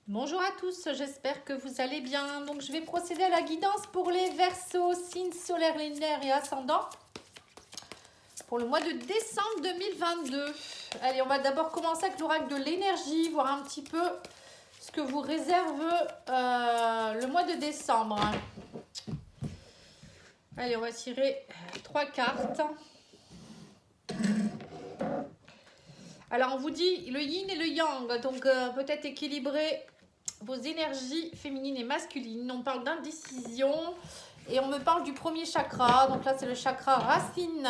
Bonjour à tous, j'espère que vous allez bien. Donc je vais procéder à la guidance pour les Verseaux, signes solaires, lunaires et ascendants pour le mois de décembre 2022. Allez, on va d'abord commencer avec l'oracle de l'énergie, voir un petit peu ce que vous réserve le mois de décembre. Allez, on va tirer 3 cartes. Alors on vous dit le yin et le yang, donc peut-être équilibrer vos énergies féminines et masculines. On parle d'indécision et on me parle du premier chakra. Donc là, c'est le chakra racine.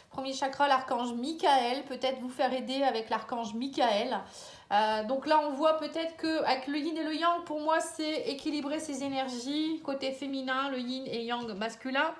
Premier chakra, l'archange Michael. Peut-être vous faire aider avec l'archange Michael. Donc là, on voit peut-être qu'avec le yin et le yang, pour moi, c'est équilibrer ses énergies. Côté féminin, le yin et yang masculin.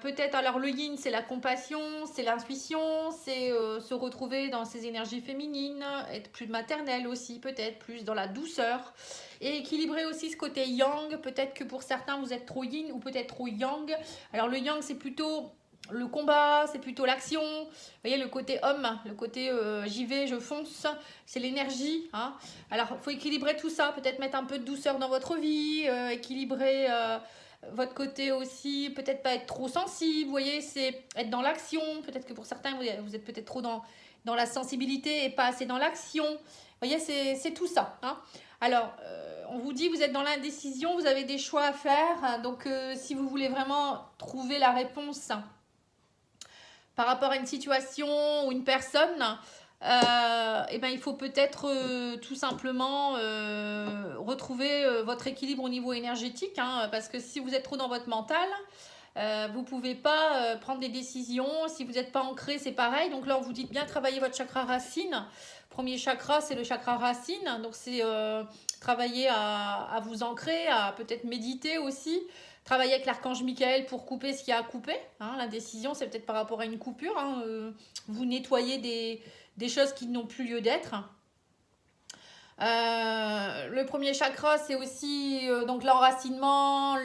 Peut-être alors le yin c'est la compassion, c'est l'intuition, c'est se retrouver dans ses énergies féminines, être plus maternelle aussi, peut-être plus dans la douceur et équilibrer aussi ce côté yang. Peut-être que pour certains vous êtes trop yin ou peut-être trop yang. Alors le yang c'est plutôt le combat, c'est plutôt l'action. Vous voyez le côté homme, le côté j'y vais, je fonce, c'est l'énergie. Hein. Alors il faut équilibrer tout ça, peut-être mettre un peu de douceur dans votre vie, équilibrer votre côté aussi, peut-être pas être trop sensible, vous voyez, c'est être dans l'action. Peut-être que pour certains, vous êtes peut-être trop dans la sensibilité et pas assez dans l'action. Vous voyez, c'est tout ça. Hein. Alors, on vous dit, vous êtes dans l'indécision, vous avez des choix à faire. Donc, si vous voulez vraiment trouver la réponse par rapport à une situation ou une personne, eh ben, il faut peut-être tout simplement retrouver votre équilibre au niveau énergétique, hein, parce que si vous êtes trop dans votre mental, vous ne pouvez pas prendre des décisions. Si vous n'êtes pas ancré, c'est pareil. Donc là, on vous dit de bien travailler votre chakra racine. Premier chakra, c'est le chakra racine. Donc c'est travailler à vous ancrer, à peut-être méditer aussi. Travailler avec l'archange Michael pour couper ce qu'il y a à couper. Hein. L'indécision, c'est peut-être par rapport à une coupure. Hein. Vous nettoyez des choses qui n'ont plus lieu d'être. Le premier chakra, c'est aussi donc l'enracinement,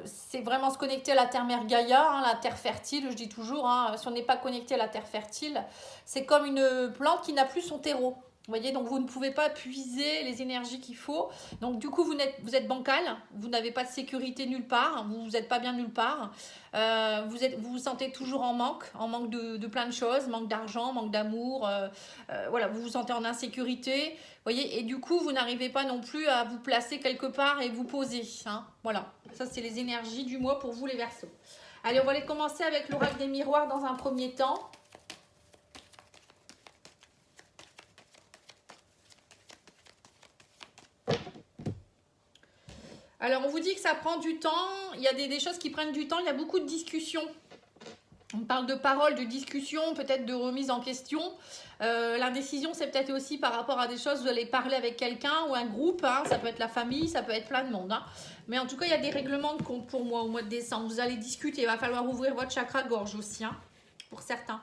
c'est vraiment se connecter à la terre mère Gaïa, hein, la terre fertile, je dis toujours. Hein, si on n'est pas connecté à la terre fertile, c'est comme une plante qui n'a plus son terreau. Vous voyez, donc vous ne pouvez pas puiser les énergies qu'il faut. Donc du coup, vous êtes bancal, vous n'avez pas de sécurité nulle part, vous n'êtes pas bien nulle part. Vous vous sentez toujours en manque de plein de choses, manque d'argent, manque d'amour. Voilà, vous vous sentez en insécurité. Vous voyez, et du coup, vous n'arrivez pas non plus à vous placer quelque part et vous poser. Hein. Voilà, ça c'est les énergies du mois pour vous les Verseaux. Allez, on va aller commencer avec l'oracle des miroirs dans un premier temps. Alors, on vous dit que ça prend du temps. Il y a des choses qui prennent du temps. Il y a beaucoup de discussions. On parle de paroles, de discussions, peut-être de remise en question. L'indécision, c'est peut-être aussi par rapport à des choses, vous allez parler avec quelqu'un ou un groupe. Hein, ça peut être la famille, ça peut être plein de monde. Hein. Mais en tout cas, il y a des règlements de compte pour moi au mois de décembre. Vous allez discuter. Il va falloir ouvrir votre chakra-gorge aussi, hein, pour certains.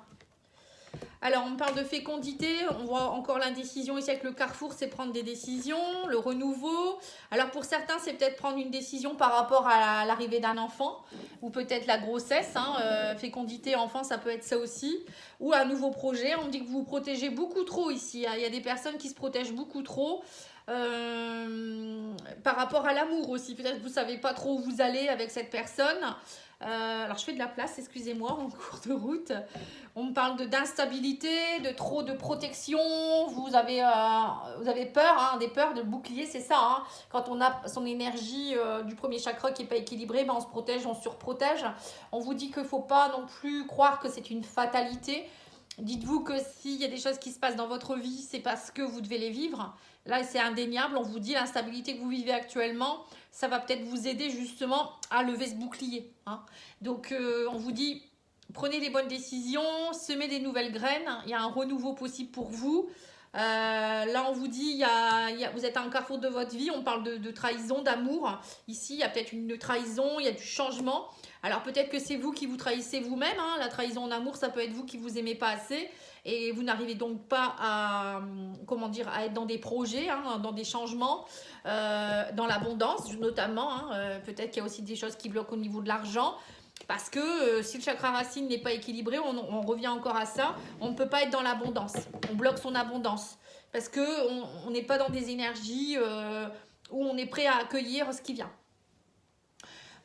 Alors, on parle de fécondité, on voit encore l'indécision ici avec le carrefour, c'est prendre des décisions, le renouveau. Alors, pour certains, c'est peut-être prendre une décision par rapport à l'arrivée d'un enfant, ou peut-être la grossesse. Hein, fécondité, enfant, ça peut être ça aussi. Ou un nouveau projet, on dit que vous vous protégez beaucoup trop ici. Hein. Il y a des personnes qui se protègent beaucoup trop. Par rapport à l'amour aussi, peut-être que vous ne savez pas trop où vous allez avec cette personne. Alors je fais de la place, excusez-moi, en cours de route. On me parle d'instabilité, de trop de protection. Vous avez peur, hein, des peurs de bouclier, c'est ça. Hein. Quand on a son énergie du premier chakra qui n'est pas équilibrée, ben on se protège, on se surprotège. On vous dit qu'il ne faut pas non plus croire que c'est une fatalité. Dites-vous que s'il y a des choses qui se passent dans votre vie, c'est parce que vous devez les vivre. Là, c'est indéniable. On vous dit l'instabilité que vous vivez actuellement, ça va peut-être vous aider justement à lever ce bouclier. Hein. Donc, on vous dit, prenez les bonnes décisions, semez des nouvelles graines. Il y a un renouveau possible pour vous. Là, on vous dit, vous êtes à un carrefour de votre vie. On parle de trahison, d'amour. Ici, il y a peut-être une trahison, il y a du changement. Alors peut-être que c'est vous qui vous trahissez vous-même. Hein. La trahison en amour, ça peut être vous qui vous aimez pas assez. Et vous n'arrivez donc pas à, à être dans des projets, hein, dans des changements, dans l'abondance notamment. Hein. Peut-être qu'il y a aussi des choses qui bloquent au niveau de l'argent. Parce que si le chakra racine n'est pas équilibré, on revient encore à ça, on ne peut pas être dans l'abondance. On bloque son abondance. parce qu'on n'est pas dans des énergies où on est prêt à accueillir ce qui vient.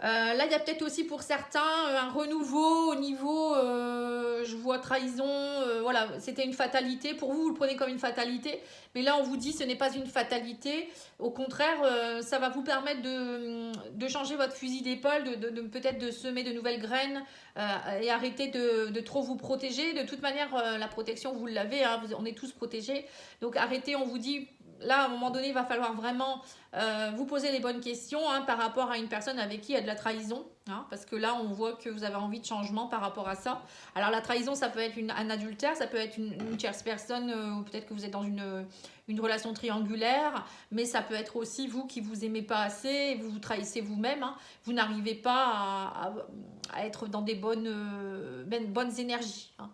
Là, il y a peut-être aussi pour certains un renouveau au niveau, je vois trahison, voilà, c'était une fatalité. Pour vous, vous le prenez comme une fatalité, mais là, on vous dit ce n'est pas une fatalité. Au contraire, ça va vous permettre de changer votre fusil d'épaule, peut-être de semer de nouvelles graines et arrêter de trop vous protéger. De toute manière, la protection, vous l'avez, hein, on est tous protégés. Donc arrêtez, on vous dit... Là, à un moment donné, il va falloir vraiment vous poser les bonnes questions hein, par rapport à une personne avec qui il y a de la trahison. Hein, parce que là, on voit que vous avez envie de changement par rapport à ça. Alors, la trahison, ça peut être un adultère, ça peut être une tierce personne, ou peut-être que vous êtes dans une relation triangulaire, mais ça peut être aussi vous qui vous aimez pas assez, vous vous trahissez vous-même. Hein, vous n'arrivez pas à être dans des bonnes énergies. Hein,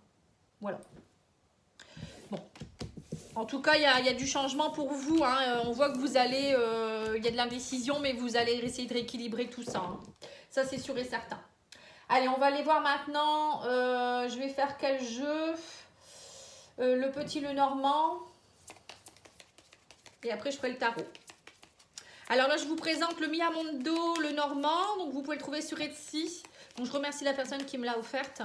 voilà. Bon. En tout cas, il y a du changement pour vous. Hein. On voit que vous allez... il y a de l'indécision, mais vous allez essayer de rééquilibrer tout ça. Hein. Ça, c'est sûr et certain. Allez, on va aller voir maintenant. Je vais faire quel jeu le petit, le normand. Et après, je ferai le tarot. Alors là, je vous présente le Miyamondo, le normand. Donc, vous pouvez le trouver sur Etsy. Donc, je remercie la personne qui me l'a offerte.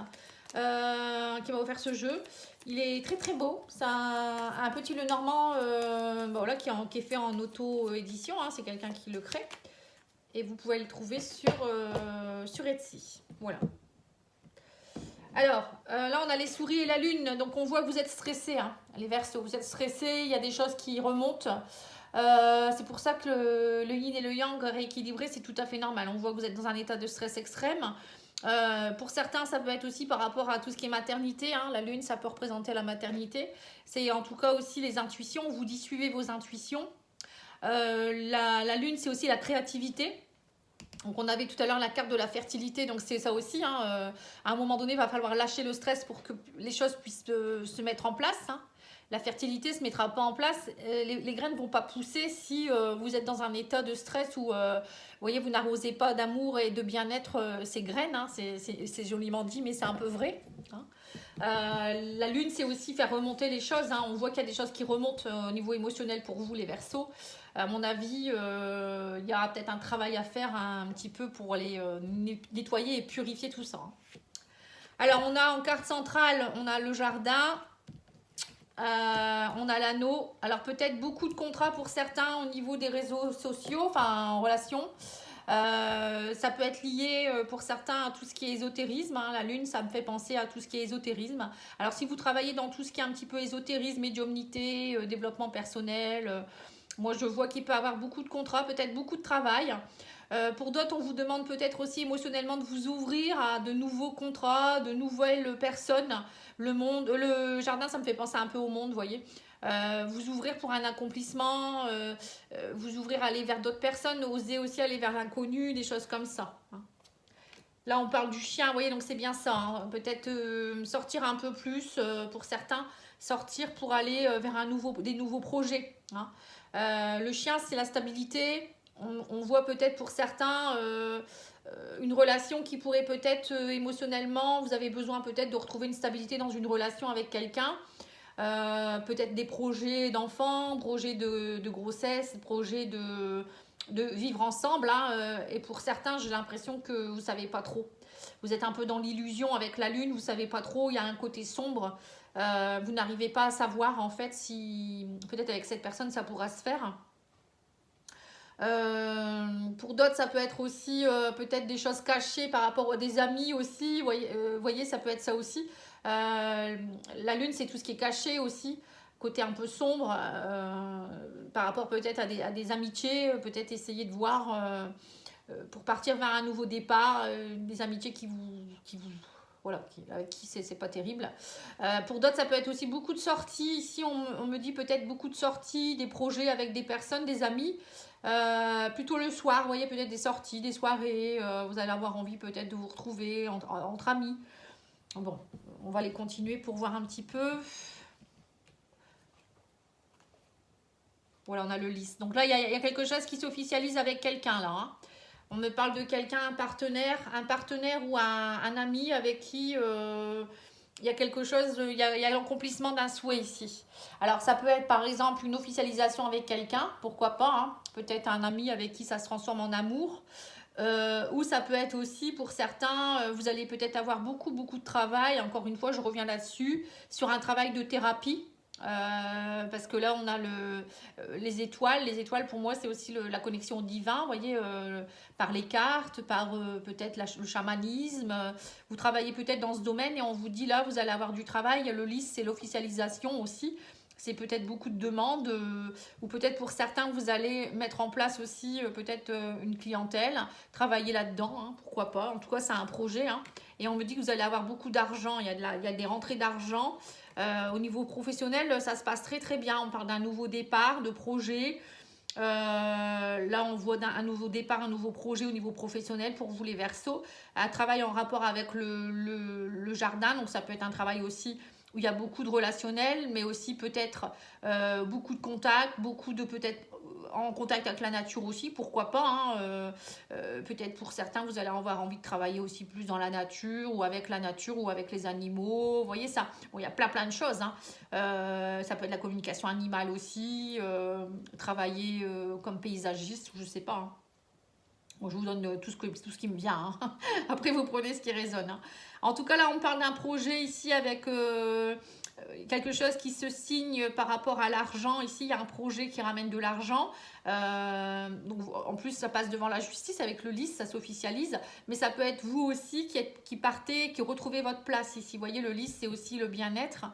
Qui m'a offert ce jeu. Il est très très beau. C'est un petit le normand voilà, qui est fait en auto-édition. Hein, c'est quelqu'un qui le crée. Et vous pouvez le trouver sur Etsy. Voilà. Alors, là on a les souris et la lune. Donc on voit que vous êtes stressés. Hein, les Verseaux, vous êtes stressés. Il y a des choses qui remontent. C'est pour ça que le yin et le yang rééquilibré, c'est tout à fait normal. On voit que vous êtes dans un état de stress extrême. Pour certains, ça peut être aussi par rapport à tout ce qui est maternité. Hein. La lune, ça peut représenter la maternité. C'est en tout cas aussi les intuitions. On vous dit suivez vos intuitions. La lune, c'est aussi la créativité. Donc on avait tout à l'heure la carte de la fertilité, donc c'est ça aussi. Hein. À un moment donné, il va falloir lâcher le stress pour que les choses puissent se mettre en place. Hein. La fertilité ne se mettra pas en place. Les graines ne vont pas pousser si vous êtes dans un état de stress où vous voyez, vous n'arrosez pas d'amour et de bien-être ces graines. Hein. C'est joliment dit, mais c'est un peu vrai. Hein. La lune, c'est aussi faire remonter les choses. Hein. On voit qu'il y a des choses qui remontent au niveau émotionnel pour vous, les Verseaux. À mon avis, il y aura peut-être un travail à faire un petit peu pour aller nettoyer et purifier tout ça. Hein. Alors, on a en carte centrale, on a le jardin. On a l'anneau. Alors peut-être beaucoup de contrats pour certains au niveau des réseaux sociaux, enfin en relation. Ça peut être lié pour certains à tout ce qui est ésotérisme. Hein. La lune, ça me fait penser à tout ce qui est ésotérisme. Alors si vous travaillez dans tout ce qui est un petit peu ésotérisme, médiumnité, développement personnel, moi je vois qu'il peut y avoir beaucoup de contrats, peut-être beaucoup de travail. Pour d'autres, on vous demande peut-être aussi émotionnellement de vous ouvrir à de nouveaux contrats, de nouvelles personnes. Le jardin, ça me fait penser un peu au monde, vous voyez. Vous ouvrir pour un accomplissement, vous ouvrir à aller vers d'autres personnes, oser aussi aller vers l'inconnu, des choses comme ça. Hein. Là, on parle du chien, vous voyez, donc c'est bien ça. Hein. Peut-être sortir un peu plus pour certains, sortir pour aller vers des nouveaux projets. Hein. Le chien, c'est la stabilité. On voit peut-être pour certains une relation qui pourrait peut-être émotionnellement, vous avez besoin peut-être de retrouver une stabilité dans une relation avec quelqu'un. Peut-être des projets d'enfants, projets de grossesse, projets de vivre ensemble. Hein, et pour certains, j'ai l'impression que vous ne savez pas trop. Vous êtes un peu dans l'illusion avec la lune, vous ne savez pas trop, il y a un côté sombre. Vous n'arrivez pas à savoir en fait si peut-être avec cette personne ça pourra se faire. Pour d'autres, ça peut être aussi peut-être des choses cachées par rapport à des amis aussi. Voyez, ça peut être ça aussi. La lune, c'est tout ce qui est caché aussi, côté un peu sombre, par rapport peut-être à des amitiés, peut-être essayer de voir pour partir vers un nouveau départ, des amitiés qui vous voilà, avec qui c'est pas terrible. Pour d'autres, ça peut être aussi beaucoup de sorties. Ici, on me dit peut-être beaucoup de sorties, des projets avec des personnes, des amis. Plutôt le soir, vous voyez, peut-être des sorties, des soirées. Vous allez avoir envie peut-être de vous retrouver entre amis. Bon, on va les continuer pour voir un petit peu. Voilà, on a le lys. Donc là, il y a quelque chose qui s'officialise avec quelqu'un là. Hein. On me parle de quelqu'un, un partenaire ou un ami avec qui il y a quelque chose, il y a l'accomplissement d'un souhait ici. Alors, ça peut être par exemple une officialisation avec quelqu'un, pourquoi pas, hein. Peut-être un ami avec qui ça se transforme en amour. Ou ça peut être aussi pour certains, vous allez peut-être avoir beaucoup de travail. Encore une fois, je reviens là-dessus, sur un travail de thérapie. Parce que là, on a les étoiles. Les étoiles, pour moi, c'est aussi la connexion au divin, vous voyez, par les cartes, par peut-être le chamanisme. Vous travaillez peut-être dans ce domaine et on vous dit là, vous allez avoir du travail. Le lys, c'est l'officialisation aussi. C'est peut-être beaucoup de demandes, ou peut-être pour certains, vous allez mettre en place aussi peut-être une clientèle, travailler là-dedans, hein, pourquoi pas. En tout cas, c'est un projet. Hein. Et on me dit que vous allez avoir beaucoup d'argent, il y a des rentrées d'argent. Au niveau professionnel, ça se passe très bien. On parle d'un nouveau départ, de projet. Là, on voit un nouveau départ, un nouveau projet au niveau professionnel pour vous les Verseaux. Un travail en rapport avec le jardin, donc ça peut être un travail aussi où il y a beaucoup de relationnel, mais aussi peut-être beaucoup de contacts, beaucoup de peut-être en contact avec la nature aussi, pourquoi pas. Hein, peut-être pour certains, vous allez avoir envie de travailler aussi plus dans la nature ou avec les animaux. Vous voyez ça. Bon, il y a plein de choses. Hein. Ça peut être la communication animale aussi, travailler comme paysagiste, je sais pas. Hein. Bon, je vous donne tout ce qui me vient. Hein. Après, vous prenez ce qui résonne. Hein. En tout cas, là, on parle d'un projet ici avec quelque chose qui se signe par rapport à l'argent. Ici, il y a un projet qui ramène de l'argent. Donc, en plus, ça passe devant la justice avec le lys, ça s'officialise. Mais ça peut être vous aussi qui partez, qui retrouvez votre place ici. Vous voyez, le lys, c'est aussi le bien-être.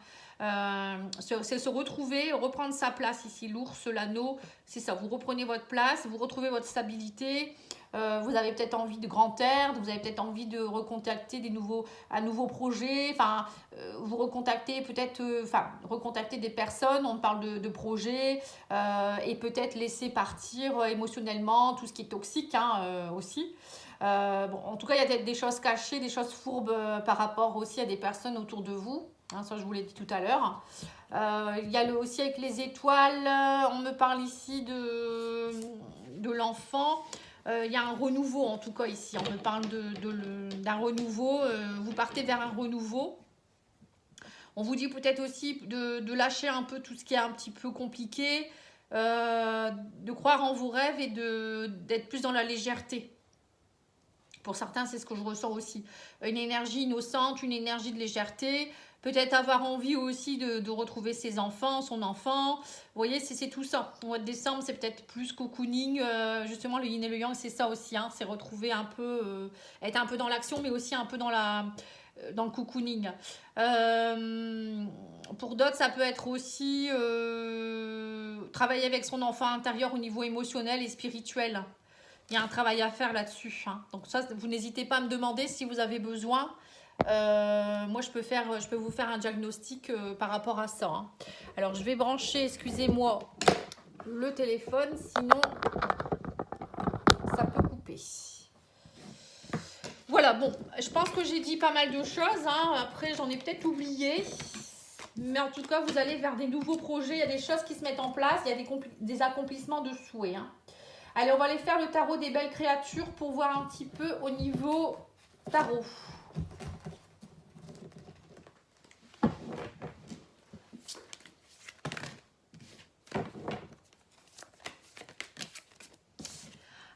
C'est se retrouver, reprendre sa place ici. L'ours, l'anneau, c'est ça. Vous reprenez votre place, vous retrouvez votre stabilité. Vous avez peut-être envie de grand air, vous avez peut-être envie de recontacter un nouveau projet, enfin, vous recontactez peut-être, recontacter des personnes, on parle de projets, et peut-être laisser partir émotionnellement tout ce qui est toxique hein, aussi. Bon, en tout cas, il y a peut-être des choses cachées, des choses fourbes par rapport aussi à des personnes autour de vous. Hein, ça, je vous l'ai dit tout à l'heure. Il y a aussi avec les étoiles, on me parle ici de l'enfant. Il y a un renouveau en tout cas ici, on me parle d'un renouveau, vous partez vers un renouveau. On vous dit peut-être aussi de lâcher un peu tout ce qui est un petit peu compliqué, de croire en vos rêves et d'être plus dans la légèreté. Pour certains, c'est ce que je ressens aussi. Une énergie innocente, une énergie de légèreté. Peut-être avoir envie aussi de retrouver ses enfants, son enfant. Vous voyez, c'est tout ça. Au mois de décembre, c'est peut-être plus cocooning. Justement, le yin et le yang, c'est ça aussi. Hein, c'est retrouver un peu, être un peu dans l'action, mais aussi un peu dans le cocooning. Pour d'autres, ça peut être aussi travailler avec son enfant intérieur au niveau émotionnel et spirituel. Il y a un travail à faire là-dessus. Hein. Donc ça, vous n'hésitez pas à me demander si vous avez besoin. Moi, je peux vous faire un diagnostic par rapport à ça. Hein. Alors, je vais brancher, excusez-moi, le téléphone, sinon ça peut couper. Voilà, bon, je pense que j'ai dit pas mal de choses. Hein. Après, j'en ai peut-être oublié. Mais en tout cas, vous allez vers des nouveaux projets. Il y a des choses qui se mettent en place. Il y a des accomplissements de souhaits. Hein. Allez, on va aller faire le tarot des belles créatures pour voir un petit peu au niveau tarot.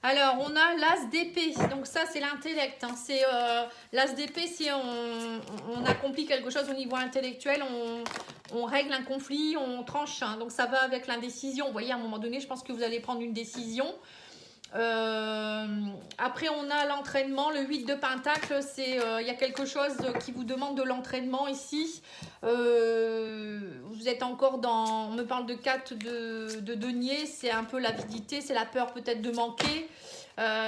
Alors, on a l'as d'épée. Donc ça, c'est l'intellect. Hein. C'est l'as d'épée, si on accomplit quelque chose au niveau intellectuel, on règle un conflit, on tranche. Hein. Donc ça va avec l'indécision. Vous voyez, à un moment donné, je pense que vous allez prendre une décision. Après, on a l'entraînement. Le 8 de Pentacle, il y a quelque chose qui vous demande de l'entraînement ici. Vous êtes encore on me parle de 4 de denier, c'est un peu l'avidité, c'est la peur peut-être de manquer.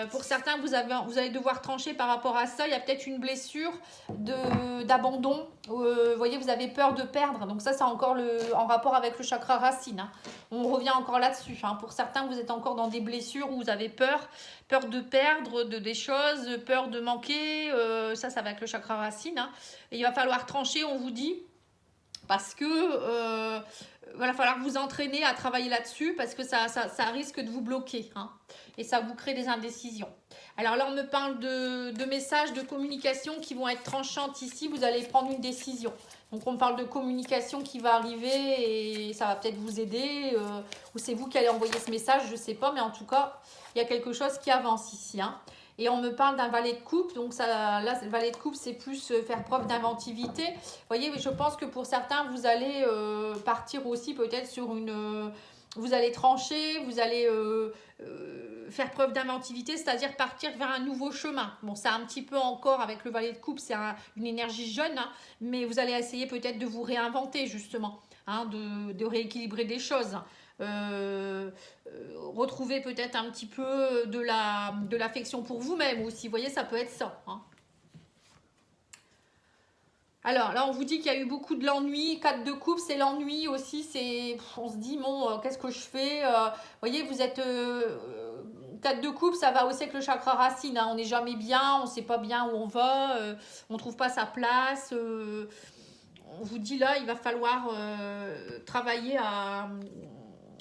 Pour certains, vous allez devoir trancher par rapport à ça. Il y a peut-être une blessure d'abandon. Vous voyez, vous avez peur de perdre. Donc ça, c'est encore en rapport avec le chakra racine. Hein. On revient encore là-dessus. Hein. Pour certains, vous êtes encore dans des blessures où vous avez peur de perdre des choses, peur de manquer. Ça va avec le chakra racine. Hein. Et il va falloir trancher, on vous dit. Parce que il va falloir vous entraîner à travailler là-dessus parce que ça risque de vous bloquer. Hein, et ça vous crée des indécisions. Alors là, on me parle de messages, de communication qui vont être tranchantes ici. Vous allez prendre une décision. Donc, on me parle de communication qui va arriver et ça va peut-être vous aider. Ou c'est vous qui allez envoyer ce message, je ne sais pas. Mais en tout cas, il y a quelque chose qui avance ici. Hein. Et on me parle d'un valet de coupe. Donc, ça, là, le valet de coupe, c'est plus faire preuve d'inventivité. Vous voyez, je pense que pour certains, vous allez partir aussi peut-être sur une... vous allez trancher, vous allez faire preuve d'inventivité, c'est-à-dire partir vers un nouveau chemin. Bon, c'est un petit peu encore avec le valet de coupe, c'est une énergie jeune, hein, mais vous allez essayer peut-être de vous réinventer justement, hein, de rééquilibrer des choses. Retrouver peut-être un petit peu de l'affection pour vous-même aussi. Vous voyez, ça peut être ça. Hein. Alors là, on vous dit qu'il y a eu beaucoup de l'ennui. 4 de coupe, c'est l'ennui aussi. On se dit, bon, qu'est-ce que je fais Vous voyez, vous êtes... 4 de coupe, ça va aussi avec le chakra racine. Hein. On n'est jamais bien, on ne sait pas bien où on va. On ne trouve pas sa place. On vous dit là, il va falloir travailler à...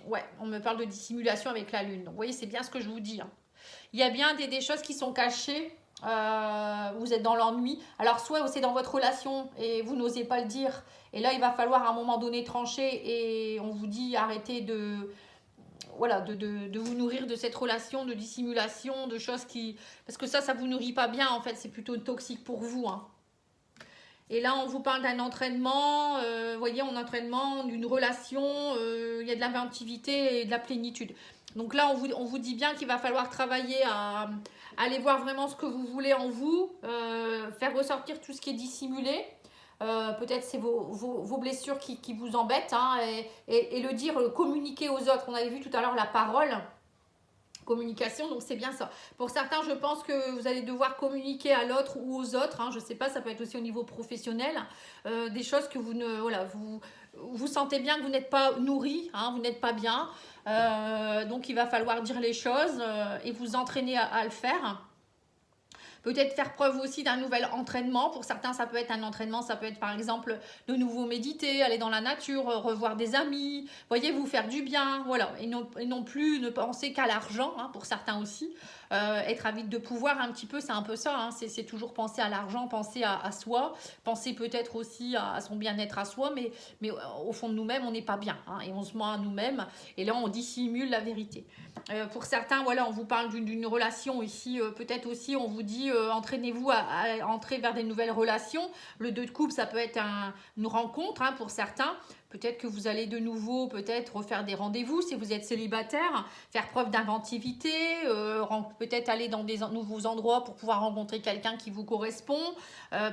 Ouais, on me parle de dissimulation avec la lune. Donc, vous voyez, c'est bien ce que je vous dis. Hein. Il y a bien des choses qui sont cachées. Vous êtes dans l'ennui. Alors, soit c'est dans votre relation et vous n'osez pas le dire. Et là, il va falloir à un moment donné trancher. Et on vous dit arrêtez de... Voilà, de vous nourrir de cette relation, de dissimulation, de choses qui... Parce que ça vous nourrit pas bien, en fait. C'est plutôt toxique pour vous. Hein. Et là, on vous parle d'un entraînement, vous voyez, un entraînement, d'une relation, il y a de l'inventivité et de la plénitude. Donc là, on vous dit bien qu'il va falloir travailler à aller voir vraiment ce que vous voulez en vous, faire ressortir tout ce qui est dissimulé. Peut-être c'est vos blessures qui vous embêtent, hein, et le dire, communiquer aux autres. On avait vu tout à l'heure la parole. Communication, donc c'est bien ça. Pour certains, je pense que vous allez devoir communiquer à l'autre ou aux autres, hein, je ne sais pas, ça peut être aussi au niveau professionnel, des choses que vous ne... Voilà, vous sentez bien que vous n'êtes pas nourri, hein, vous n'êtes pas bien, donc il va falloir dire les choses et vous entraîner à le faire. Peut-être faire preuve aussi d'un nouvel entraînement. Pour certains, ça peut être un entraînement, ça peut être par exemple de nouveau méditer, aller dans la nature, revoir des amis, voyez, vous faire du bien, voilà. Et non plus ne penser qu'à l'argent, hein, pour certains aussi. Être avide de pouvoir un petit peu, c'est un peu ça, hein, c'est toujours penser à l'argent, penser à soi, penser peut-être aussi à son bien-être à soi, mais au fond de nous-mêmes, on n'est pas bien, hein, et on se ment à nous-mêmes, et là, on dissimule la vérité. Pour certains, voilà, on vous parle d'une relation ici, peut-être aussi, on vous dit, entraînez-vous à entrer vers des nouvelles relations. Le 2 de coupe, ça peut être une rencontre, hein, pour certains. Peut-être que vous allez de nouveau peut-être refaire des rendez-vous si vous êtes célibataire, faire preuve d'inventivité, peut-être aller dans des nouveaux endroits pour pouvoir rencontrer quelqu'un qui vous correspond,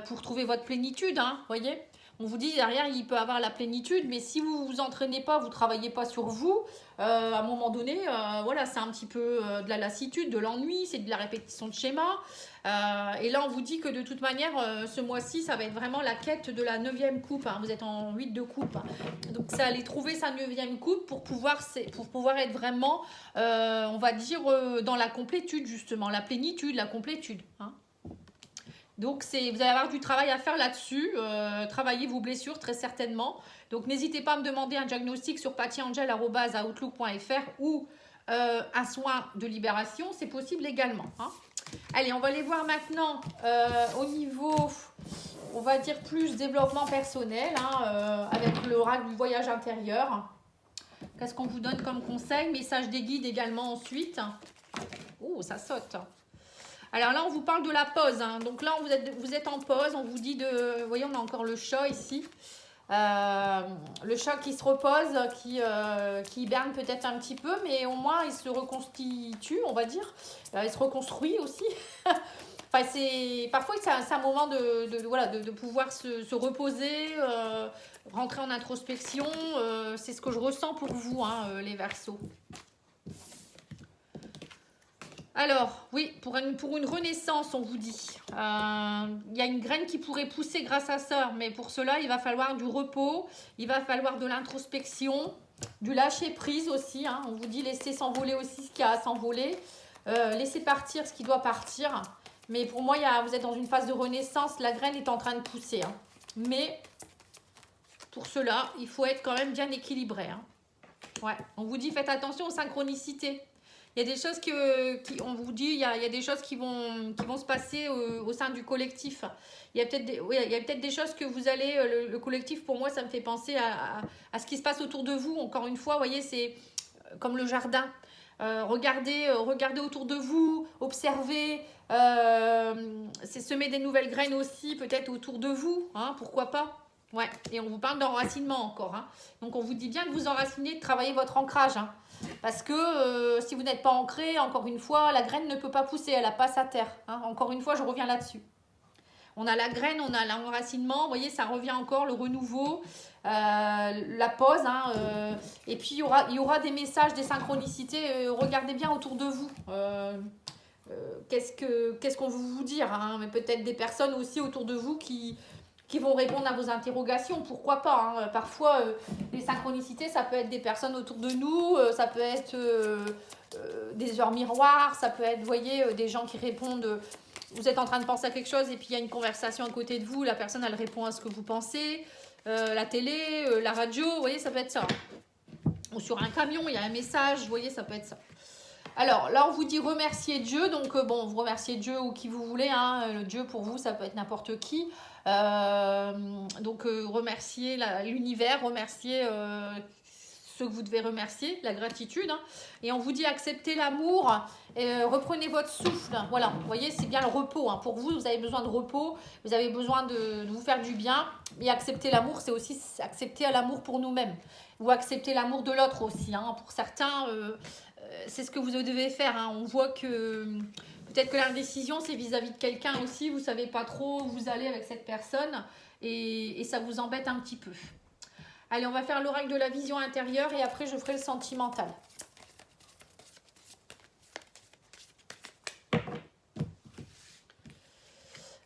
pour trouver votre plénitude, hein, voyez. On vous dit derrière, il peut avoir la plénitude, mais si vous ne vous entraînez pas, vous ne travaillez pas sur vous, à un moment donné, voilà, c'est un petit peu de la lassitude, de l'ennui, c'est de la répétition de schémas. Et là, on vous dit que de toute manière, ce mois-ci, ça va être vraiment la quête de la 9e coupe. Hein. Vous êtes en 8 de coupe. Hein. Donc, c'est aller trouver sa 9e coupe pour pouvoir être vraiment, on va dire, dans la complétude, justement, la plénitude, la complétude. Hein. Donc, vous allez avoir du travail à faire là-dessus. Travailler vos blessures, très certainement. Donc, n'hésitez pas à me demander un diagnostic sur pattyangel@outlook.fr ou un soin de libération. C'est possible également. Hein. Allez, on va aller voir maintenant au niveau, on va dire, plus développement personnel, hein, avec l'oracle du voyage intérieur. Qu'est-ce qu'on vous donne comme conseil? Message des guides également ensuite. Oh, ça saute. Alors là, on vous parle de la pause. Hein. Donc là, vous êtes en pause. On vous dit de... Vous voyez, on a encore le chat ici. Le chat qui se repose, qui hiberne peut-être un petit peu, mais au moins, il se reconstitue, on va dire. Il se reconstruit aussi. Enfin, parfois, c'est un moment de pouvoir se reposer, rentrer en introspection. C'est ce que je ressens pour vous, hein, les Verseaux. Alors, oui, pour une renaissance, on vous dit. Il y a une graine qui pourrait pousser grâce à ça, mais pour cela, il va falloir du repos, il va falloir de l'introspection, du lâcher-prise aussi. Hein. On vous dit laisser s'envoler aussi ce qu'il y a à s'envoler, laisser partir ce qui doit partir. Mais pour moi, vous êtes dans une phase de renaissance, la graine est en train de pousser. Hein. Mais pour cela, il faut être quand même bien équilibré. Hein. Ouais. On vous dit faites attention aux synchronicités. Il y a des choses on vous dit, il y a des choses qui vont se passer au sein du collectif. Il y a peut-être des choses que vous allez, le collectif pour moi ça me fait penser à ce qui se passe autour de vous. Encore une fois, vous voyez, c'est comme le jardin. Regardez autour de vous, observez, c'est semer des nouvelles graines aussi peut-être autour de vous, hein, pourquoi pas. Ouais, et on vous parle d'enracinement encore, hein. Donc on vous dit bien de vous enraciner, de travailler votre ancrage, hein. Parce que si vous n'êtes pas ancré, encore une fois, la graine ne peut pas pousser, elle a pas sa terre, hein. Encore une fois, je reviens là-dessus. On a la graine, on a l'enracinement, vous voyez, ça revient encore, le renouveau, la pause, hein, et puis il y aura des messages, des synchronicités, regardez bien autour de vous. Qu'est-ce qu'on veut vous dire, hein, mais peut-être des personnes aussi autour de vous qui vont répondre à vos interrogations, pourquoi pas, hein. Parfois, les synchronicités, ça peut être des personnes autour de nous, ça peut être des heures miroirs, ça peut être, vous voyez, des gens qui répondent, vous êtes en train de penser à quelque chose et puis il y a une conversation à côté de vous, la personne, elle répond à ce que vous pensez, la télé, la radio, vous voyez, ça peut être ça. Ou sur un camion, il y a un message, vous voyez, ça peut être ça. Alors là, on vous dit remercier Dieu. Donc bon, vous remerciez Dieu ou qui vous voulez, hein. Le Dieu pour vous, ça peut être n'importe qui. Donc remercier l'univers, remercier ce que vous devez remercier, la gratitude, hein. Et on vous dit acceptez l'amour, reprenez votre souffle. Voilà, vous voyez, c'est bien le repos, hein. Pour vous, vous avez besoin de repos, vous avez besoin de vous faire du bien. Et accepter l'amour, c'est aussi accepter l'amour pour nous-mêmes. Ou accepter l'amour de l'autre aussi, hein. Pour certains, c'est ce que vous devez faire, hein. On voit que peut-être que l'indécision, c'est vis-à-vis de quelqu'un aussi. Vous ne savez pas trop où vous allez avec cette personne et ça vous embête un petit peu. Allez, on va faire l'oracle de la vision intérieure et après, je ferai le sentimental.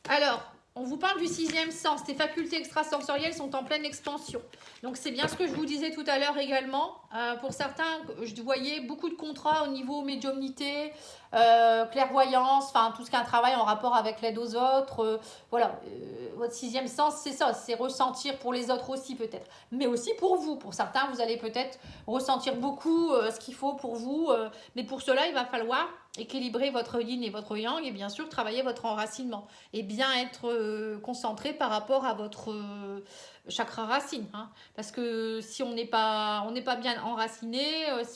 Alors, on vous parle du sixième sens. Tes facultés extrasensorielles sont en pleine expansion. Donc, c'est bien ce que je vous disais tout à l'heure également. Pour certains, je voyais beaucoup de contrats au niveau médiumnité, clairvoyance, enfin tout ce qui est un travail en rapport avec l'aide aux autres. Voilà, votre sixième sens, c'est ça, c'est ressentir pour les autres aussi peut-être. Mais aussi pour vous. Pour certains, vous allez peut-être ressentir beaucoup ce qu'il faut pour vous. Mais pour cela, il va falloir équilibrer votre yin et votre yang et bien sûr travailler votre enracinement et bien être concentré par rapport à votre chakra racine, hein. Parce que si on n'est pas bien enraciné,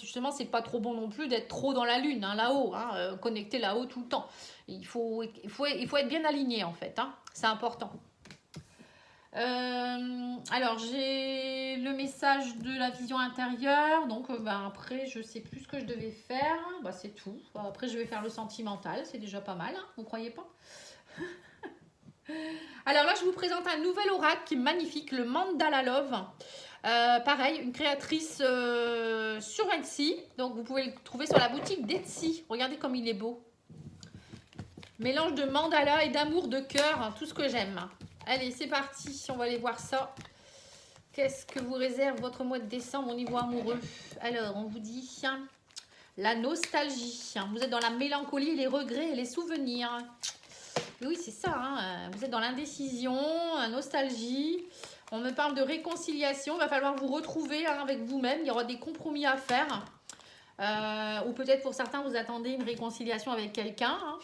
justement c'est pas trop bon non plus d'être trop dans la lune, hein, là-haut, hein, connecté là-haut tout le temps. Il faut être bien aligné en fait, hein, c'est important. Alors j'ai le message de la vision intérieure, donc après je sais plus ce que je devais faire, c'est tout. Après je vais faire le sentimental, c'est déjà pas mal, hein, vous croyez pas? Alors là je vous présente un nouvel oracle qui est magnifique, le Mandala Love. Pareil, une créatrice sur Etsy, donc vous pouvez le trouver sur la boutique d'Etsy. Regardez comme il est beau. Mélange de mandala et d'amour de cœur, hein, tout ce que j'aime. Allez, c'est parti, on va aller voir ça. Qu'est-ce que vous réserve votre mois de décembre au niveau amoureux? Alors, on vous dit la nostalgie. Vous êtes dans la mélancolie, les regrets et les souvenirs. Oui, c'est ça, hein. Vous êtes dans l'indécision, la nostalgie. On me parle de réconciliation. Il va falloir vous retrouver, hein, avec vous-même. Il y aura des compromis à faire. Ou peut-être pour certains, vous attendez une réconciliation avec quelqu'un, hein.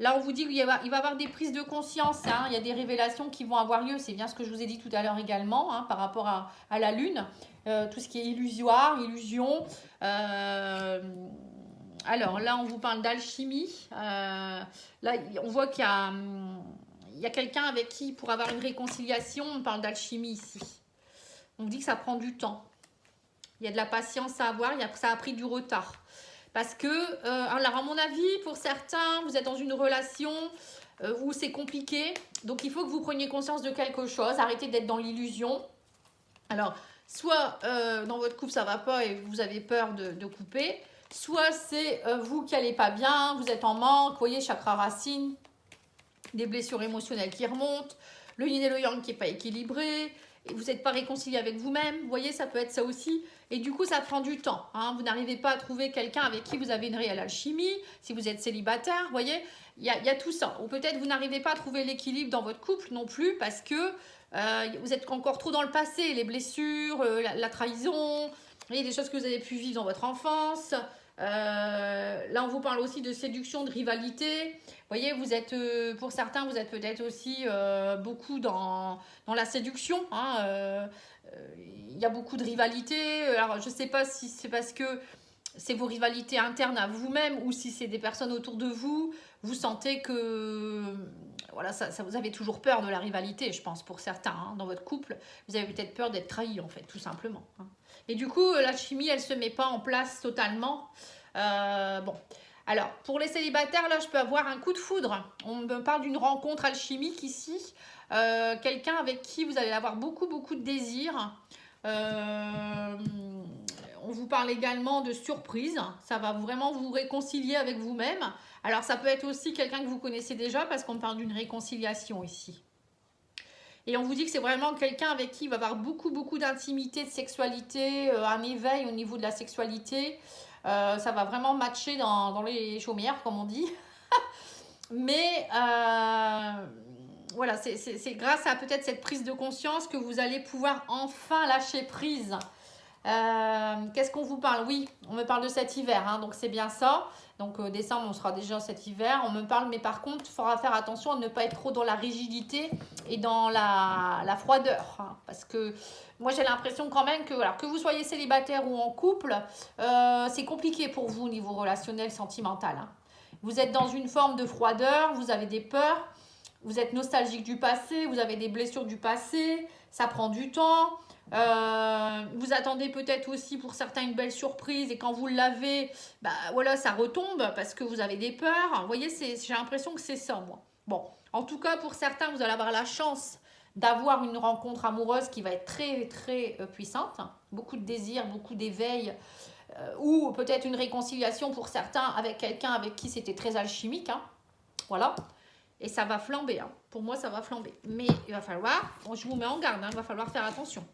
Là, on vous dit qu'il va y avoir des prises de conscience, hein. Il y a des révélations qui vont avoir lieu. C'est bien ce que je vous ai dit tout à l'heure également, hein, par rapport à la Lune. Tout ce qui est illusoire, illusion. Alors là, on vous parle d'alchimie. Là, on voit qu'il y a quelqu'un avec qui, pour avoir une réconciliation, on parle d'alchimie ici. On vous dit que ça prend du temps. Il y a de la patience à avoir, ça a pris du retard. Parce que, alors à mon avis, pour certains, vous êtes dans une relation où c'est compliqué. Donc, il faut que vous preniez conscience de quelque chose. Arrêtez d'être dans l'illusion. Alors, soit dans votre couple, ça ne va pas et vous avez peur de couper. Soit c'est vous qui n'allez pas bien, vous êtes en manque. Vous voyez, chakra racine, des blessures émotionnelles qui remontent. Le yin et le yang qui n'est pas équilibré. Et vous n'êtes pas réconcilié avec vous-même. Vous voyez, ça peut être ça aussi. Et du coup, ça prend du temps, hein. Vous n'arrivez pas à trouver quelqu'un avec qui vous avez une réelle alchimie. Si vous êtes célibataire, vous voyez, il y a tout ça. Ou peut-être vous n'arrivez pas à trouver l'équilibre dans votre couple non plus parce que vous êtes encore trop dans le passé. Les blessures, la trahison, vous voyez, des choses que vous avez pu vivre dans votre enfance. là, on vous parle aussi de séduction, de rivalité. Vous voyez, vous êtes, pour certains, vous êtes peut-être aussi beaucoup dans la séduction. Hein, il y a beaucoup de rivalité. Alors, je ne sais pas si c'est parce que c'est vos rivalités internes à vous-même ou si c'est des personnes autour de vous. Vous sentez que voilà, vous avez toujours peur de la rivalité, je pense, pour certains. Hein, dans votre couple, vous avez peut-être peur d'être trahi, en fait, tout simplement. Hein. Et du coup, la chimie, elle ne se met pas en place totalement. Bon, alors, pour les célibataires, là, je peux avoir un coup de foudre. On me parle d'une rencontre alchimique ici. Quelqu'un avec qui vous allez avoir beaucoup, beaucoup de désirs. On vous parle également de surprise. Ça va vraiment vous réconcilier avec vous-même. Alors, ça peut être aussi quelqu'un que vous connaissez déjà parce qu'on parle d'une réconciliation ici. Et on vous dit que c'est vraiment quelqu'un avec qui il va y avoir beaucoup, beaucoup d'intimité, de sexualité, un éveil au niveau de la sexualité. Ça va vraiment matcher dans les chaumières, comme on dit. Mais voilà, c'est grâce à peut-être cette prise de conscience que vous allez pouvoir enfin lâcher prise. Qu'est-ce qu'on vous parle? Oui, on me parle de cet hiver, hein, donc c'est bien ça. Donc décembre, on sera déjà cet hiver. On me parle, mais par contre, il faudra faire attention à ne pas être trop dans la rigidité et dans la froideur. Hein, parce que moi, j'ai l'impression quand même que, alors, que vous soyez célibataire ou en couple, c'est compliqué pour vous au niveau relationnel, sentimental. Hein. Vous êtes dans une forme de froideur, vous avez des peurs, vous êtes nostalgique du passé, vous avez des blessures du passé, ça prend du temps. Vous attendez peut-être aussi pour certains une belle surprise et quand vous l'avez, bah voilà, ça retombe parce que vous avez des peurs. Vous voyez, j'ai l'impression que c'est ça, moi. Bon, en tout cas, pour certains, vous allez avoir la chance d'avoir une rencontre amoureuse qui va être très, très puissante. Beaucoup de désirs, beaucoup d'éveil. Ou peut-être une réconciliation pour certains avec quelqu'un avec qui c'était très alchimique. Hein. Voilà. Et ça va flamber. Hein. Pour moi, ça va flamber. Mais il va falloir, bon, je vous mets en garde, hein, il va falloir faire attention.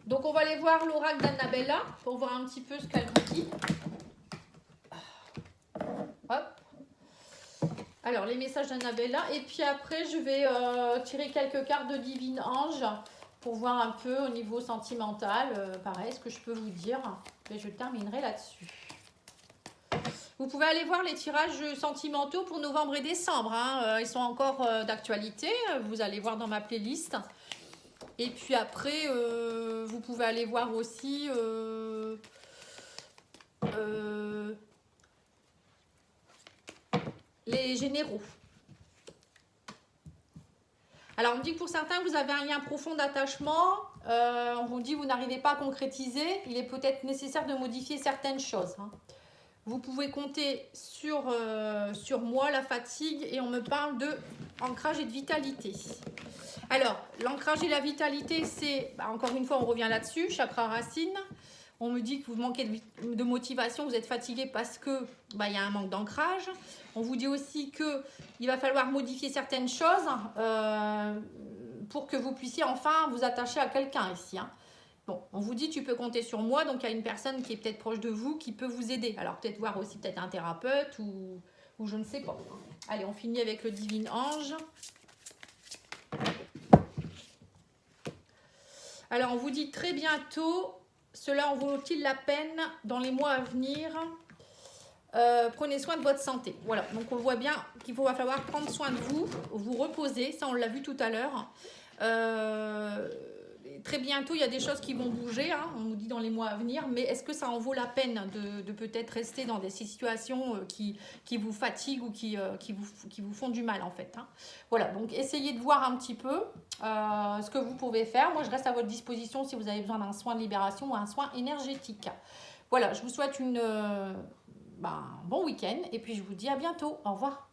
Donc, on va aller voir l'oracle d'Annabella pour voir un petit peu ce qu'elle nous dit. Hop. Alors, les messages d'Annabella. Et puis après, je vais tirer quelques cartes de Divine Ange pour voir un peu au niveau sentimental. Pareil, ce que je peux vous dire. Et je terminerai là-dessus. Vous pouvez aller voir les tirages sentimentaux pour novembre et décembre. Hein. Ils sont encore d'actualité. Vous allez voir dans ma playlist. Et puis après, vous pouvez aller voir aussi les généraux. Alors, on me dit que pour certains, vous avez un lien profond d'attachement. On vous dit que vous n'arrivez pas à concrétiser. Il est peut-être nécessaire de modifier certaines choses. Hein. Vous pouvez compter sur moi, la fatigue, et on me parle de ancrage et de vitalité. Alors, l'ancrage et la vitalité, c'est, encore une fois, on revient là-dessus, chakra racine. On me dit que vous manquez de motivation, vous êtes fatigué parce que y a un manque d'ancrage. On vous dit aussi qu'il va falloir modifier certaines choses pour que vous puissiez enfin vous attacher à quelqu'un ici. Hein. Bon, on vous dit tu peux compter sur moi, donc il y a une personne qui est peut-être proche de vous qui peut vous aider. Alors peut-être voir aussi peut-être un thérapeute ou je ne sais pas. Allez, on finit avec le Divine Ange. Alors on vous dit très bientôt, cela en vaut-il la peine dans les mois à venir? Prenez soin de votre santé. Voilà, donc on voit bien qu'il va falloir prendre soin de vous, vous reposer, ça on l'a vu tout à l'heure. Très bientôt, il y a des choses qui vont bouger, hein, on nous dit dans les mois à venir, mais est-ce que ça en vaut la peine de peut-être rester dans des situations qui vous fatiguent ou qui vous font du mal en fait. Hein. Voilà, donc essayez de voir un petit peu ce que vous pouvez faire. Moi, je reste à votre disposition si vous avez besoin d'un soin de libération ou un soin énergétique. Voilà, je vous souhaite un bon week-end et puis je vous dis à bientôt. Au revoir.